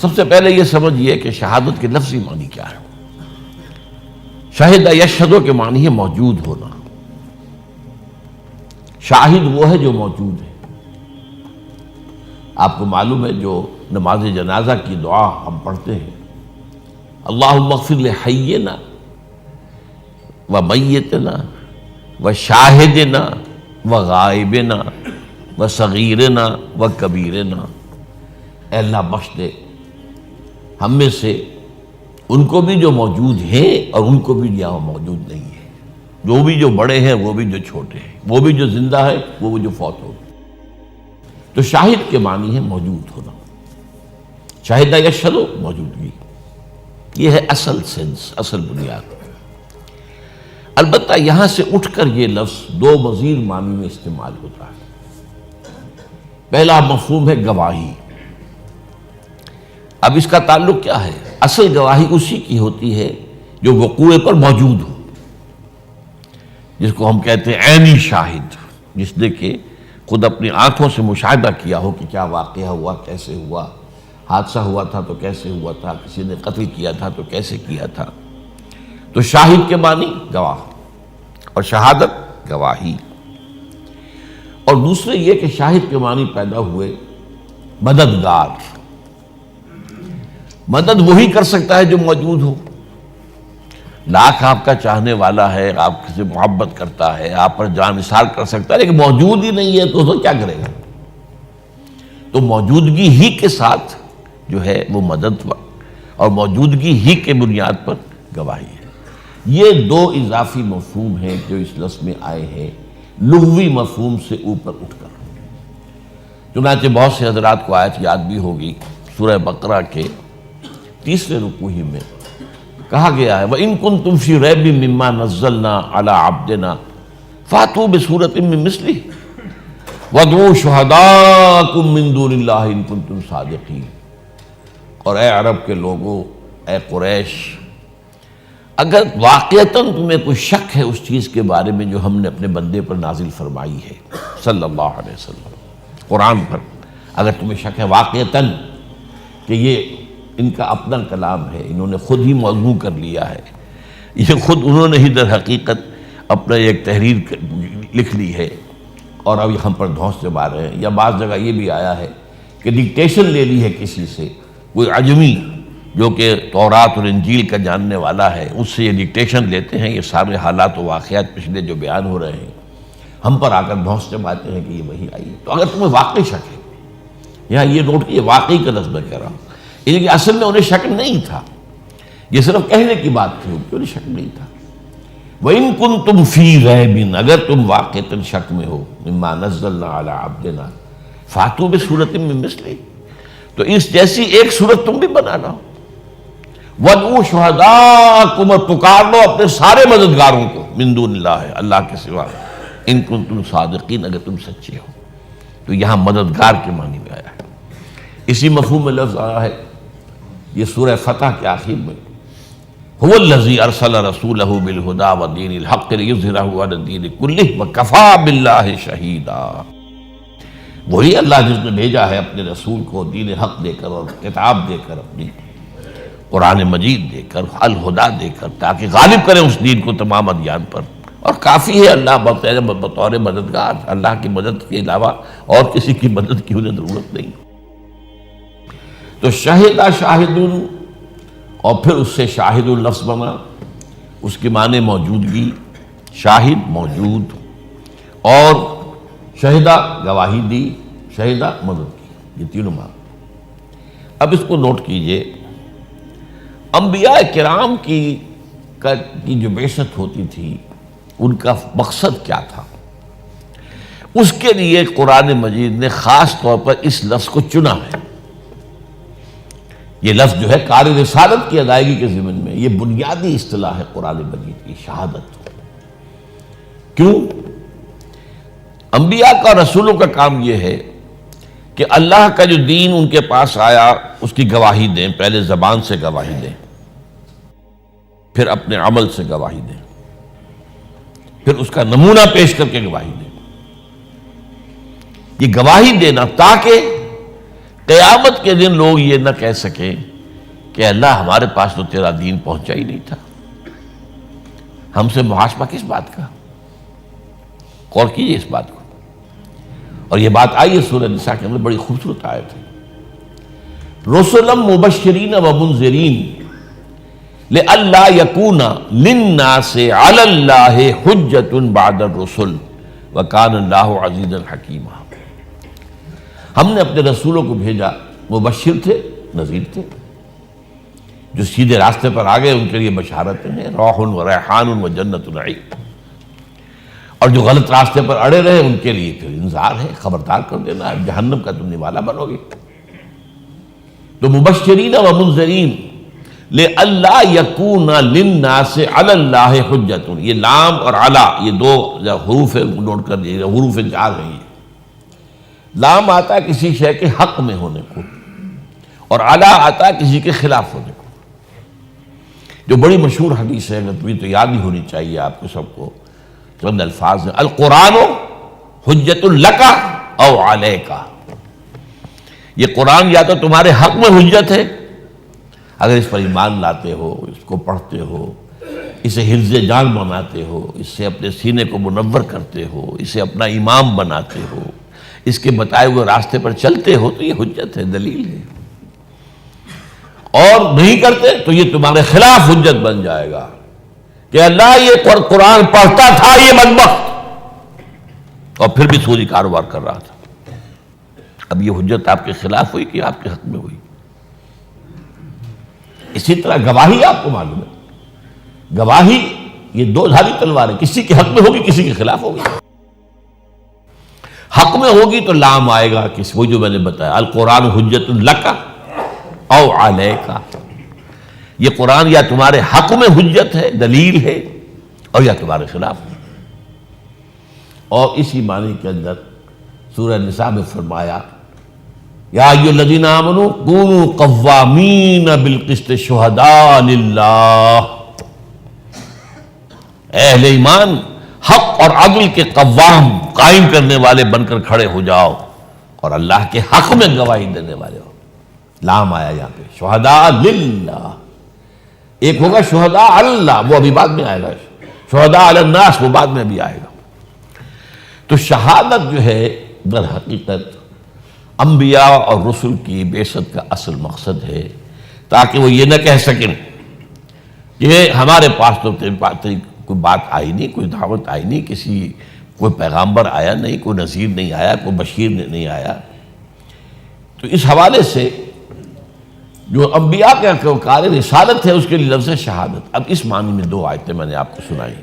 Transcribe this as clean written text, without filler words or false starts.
سب سے پہلے یہ سمجھیے کہ شہادت کے لفظی معنی کیا ہے۔ شہد یشہد کے معنی ہے موجود ہونا۔ شاہد وہ ہے جو موجود ہے۔ آپ کو معلوم ہے جو نماز جنازہ کی دعا ہم پڑھتے ہیں، اللہم اغفر لحینا و میتنا و شاہدنا و غائبنا و صغیرنا و کبیرنا، اے اللہ بخش دے ہم میں سے ان کو بھی جو موجود ہیں اور ان کو بھی جو موجود نہیں ہے، جو بھی جو بڑے ہیں وہ بھی جو چھوٹے ہیں، وہ بھی جو زندہ ہے وہ بھی جو فوت ہو گئے۔ تو شاہد کے معنی ہے موجود ہونا۔ شاہد یشہد موجودگی، یہ ہے اصل سینس، اصل بنیاد۔ البتہ یہاں سے اٹھ کر یہ لفظ دو مزید معنی میں استعمال ہوتا ہے۔ پہلا مفہوم ہے گواہی۔ اب اس کا تعلق کیا ہے؟ اصل گواہی اسی کی ہوتی ہے جو وقوع پر موجود ہو، جس کو ہم کہتے ہیں عینی شاہد، جس نے کہ خود اپنی آنکھوں سے مشاہدہ کیا ہو کہ کیا واقعہ ہوا، کیسے ہوا، حادثہ ہوا تھا تو کیسے ہوا تھا، کسی نے قتل کیا تھا تو کیسے کیا تھا۔ تو شاہد کے معنی گواہ اور شہادت گواہی۔ اور دوسرے یہ کہ شاہد کے معنی پیدا ہوئے مددگار۔ مدد وہی کر سکتا ہے جو موجود ہو۔ لاکھ آپ کا چاہنے والا ہے، آپ سے محبت کرتا ہے، آپ پر جان نثار کر سکتا ہے، لیکن موجود ہی نہیں ہے تو کیا کرے گا؟ تو موجودگی ہی کے ساتھ جو ہے وہ مدد اور موجودگی ہی کے بنیاد پر گواہی ہے۔ یہ دو اضافی مفہوم ہیں جو اس لفظ میں آئے ہیں لغوی مفہوم سے اوپر اٹھ کر۔ چنانچہ بہت سے حضرات کو آیت یاد بھی ہوگی، سورہ بقرہ کے 30ویں رکوع ہی میں کہا گیا ہے وَإِن كُنتُمْ فِي رَيْبٍ مِّمَّا نَزَّلْنَا عَلَىٰ عَبْدِنَا فَأْتُوا بِسُورَةٍ مِّن مِّثْلِهِ وَادْعُوا شُهَدَاءَكُم مِّن دُونِ اللَّهِ إِن كُنتُمْ صَادِقِينَ۔ اور اے عرب کے لوگوں، اے قریش، اگر واقعتاً تمہیں کوئی شک ہے اس چیز کے بارے میں جو ہم نے اپنے بندے پر نازل فرمائی ہے صلی اللہ علیہ وسلم، قرآن پر اگر تمہیں شک ہے واقعتاً کہ یہ ان کا اپنا کلام ہے، انہوں نے خود ہی موضوع کر لیا ہے، یہ خود انہوں نے ہی در حقیقت اپنا ایک تحریر لکھ لی ہے اور اب ہم پر دھونس جما رہے ہیں، یا بعض جگہ یہ بھی آیا ہے کہ ڈکٹیشن لے لی ہے کسی سے، کوئی عجمی جو کہ تورات اور انجیل کا جاننے والا ہے، اس سے یہ ڈکٹیشن لیتے ہیں، یہ سارے حالات و واقعات پچھلے جو بیان ہو رہے ہیں ہم پر آ کر دھونس جماتے ہیں کہ یہ وہی آئی ہے۔ تو اگر تمہیں واقعی شک ہے، یہاں یہ نوٹ کیجیے واقعی کا لفظ میں کہہ رہا ہوں، لیکن اصل میں انہیں شک نہیں تھا، یہ صرف کہنے کی بات تھی، انہیں شک نہیں تھا۔ وَإِن كُنتُمْ فِي رَيْبٍ، اگر تم واقعتاً شک میں ہو، مِّمَّا نَزَّلْنَا عَلَىٰ عَبْدِنَا فَأْتُوا بِسُورَةٍ مِّن مِّثْلِهِ، تو اس جیسی ایک صورت تم بھی بنا لاؤ۔ وَادْعُوا شُهَدَاءَكُمْ، اور پکار لو اپنے سارے مددگاروں کو، مِن دُونِ اللَّهِ، اللہ کے سوا، إِن كُنتُمْ صَادِقِينَ، اگر تم سچے ہو۔ تو یہاں مددگار کے معنی میں آیا ہے۔ اسی مفہوم میں لفظ آیا ہے یہ سورہ فتح کے آخر میں، هو الذی ارسل رسولہ بالہدی ودین الحق لیظہرہ علی الدین کلہ وکفی باللہ شہیدا۔ وہی اللہ جس نے بھیجا ہے اپنے رسول کو دین حق دے کر اور کتاب دے کر، اپنی قرآن مجید دے کر، الہدیٰ دے کر، تاکہ غالب کریں اس دین کو تمام ادیان پر، اور کافی ہے اللہ بطور مددگار، اللہ کی مدد کے علاوہ اور کسی کی مدد کی انہیں ضرورت نہیں۔ تو شہد شاہدن، اور پھر اس سے شاہد لفظ بنا، اس کے معنی موجودگی، شاہد موجود، اور شہدہ گواہی دی، شہدہ مدد کی، یہ تینوں معنی۔ اب اس کو نوٹ کیجئے، انبیاء کرام کی جو بعثت ہوتی تھی ان کا مقصد کیا تھا، اس کے لیے قرآن مجید نے خاص طور پر اس لفظ کو چنا ہے۔ یہ لفظ جو ہے کار رسالت کی ادائیگی کے ضمن میں، یہ بنیادی اصطلاح ہے قرآن مجید کی، شہادت۔ کیوں؟ انبیاء کا، رسولوں کا کام یہ ہے کہ اللہ کا جو دین ان کے پاس آیا اس کی گواہی دیں، پہلے زبان سے گواہی دیں، پھر اپنے عمل سے گواہی دیں، پھر اس کا نمونہ پیش کر کے گواہی دیں۔ یہ گواہی دینا تاکہ قیامت کے دن لوگ یہ نہ کہہ سکیں کہ اللہ ہمارے پاس تو تیرا دین پہنچا ہی نہیں تھا، ہم سے محاسبہ کس بات کا؟ غور کیجیے اس بات کو۔ اور یہ بات آئی ہے سورہ نساء کے اندر، بڑی خوبصورت آیت ہے، رسلا مبشرین و منذرین لئلا یکون للناس علی اللہ حجۃ بعد الرسل وکان اللہ عزیزا حکیما۔ ہم نے اپنے رسولوں کو بھیجا، مبشر تھے، نذیر تھے، جو سیدھے راستے پر آ گئے ان کے لیے بشارتیں ہیں، روح و ریحان و جنت نعیم، اور جو غلط راستے پر اڑے رہے ان کے لیے پھر انذار ہے، خبردار کر دینا ہے، جہنم کا تم نوالا بنو گے۔ تو مبشرین و منذرین لئلا یکون للناس علی اللہ حجۃ، یہ لام اور علی یہ دو حروف نوٹ کر دیجیے، حروف جار ہیں یہ۔ لام آتا ہے کسی شے کے حق میں ہونے کو، اور علی آتا ہے کسی کے خلاف ہونے کو۔ جو بڑی مشہور حدیث ہے، تمہیں تو یاد ہی ہونی چاہیے آپ کو سب کو، چند الفاظ ہیں، القرآن حجۃ لک او علیک۔ یہ قرآن یا تو تمہارے حق میں حجت ہے اگر اس پر ایمان لاتے ہو، اس کو پڑھتے ہو، اسے حفظ جان بناتے ہو، اس سے اپنے سینے کو منور کرتے ہو، اسے اپنا امام بناتے ہو، اس کے بتائے ہوئے راستے پر چلتے ہو، تو یہ حجت ہے، دلیل ہے۔ اور نہیں کرتے تو یہ تمہارے خلاف حجت بن جائے گا کہ اللہ یہ قرآن پڑھتا تھا یہ بدبخت، اور پھر بھی سودی کاروبار کر رہا تھا۔ اب یہ حجت آپ کے خلاف ہوئی کہ آپ کے حق میں ہوئی؟ اسی طرح گواہی آپ کو معلوم ہے، گواہی یہ دو دھاری تلوار ہے، کسی کے حق میں ہوگی، کسی کے خلاف ہوگی۔ حق میں ہوگی تو لام آئے گا، وہ جو میں نے بتایا، القرآن حجت لک او علیک، یہ قرآن یا تمہارے حق میں حجت ہے، دلیل ہے، اور یا تمہارے خلاف ہے۔ اور اسی معنی کے اندر سورہ نساء میں فرمایا، یا ایھا الذین آمنوا کونوا قوامین بالقسط شہداء للہ، اے اہل ایمان حق اور عدل کے قوام، قائم کرنے والے بن کر کھڑے ہو جاؤ، اور اللہ کے حق میں گواہی دینے والے ہو۔ لام آیا یہاں پہ، شہداء للہ۔ ایک ہوگا شہداء اللہ، وہ ابھی بعد میں آئے گا، شہداء علی الناس وہ بعد میں بھی آئے گا۔ تو شہادت جو ہے در حقیقت انبیاء اور رسل کی بعثت کا اصل مقصد ہے، تاکہ وہ یہ نہ کہہ سکیں کہ ہمارے پاس تو کوئی بات آئی نہیں، کوئی دعوت آئی نہیں، کوئی پیغامبر آیا نہیں، کوئی نذیر نہیں آیا، کوئی بشیر نہیں آیا۔ تو اس حوالے سے جو انبیاء کا کار رسالت ہے اس کے لیے لفظ شہادت۔ اب اس معنی میں دو آیتیں میں نے آپ کو سنائی۔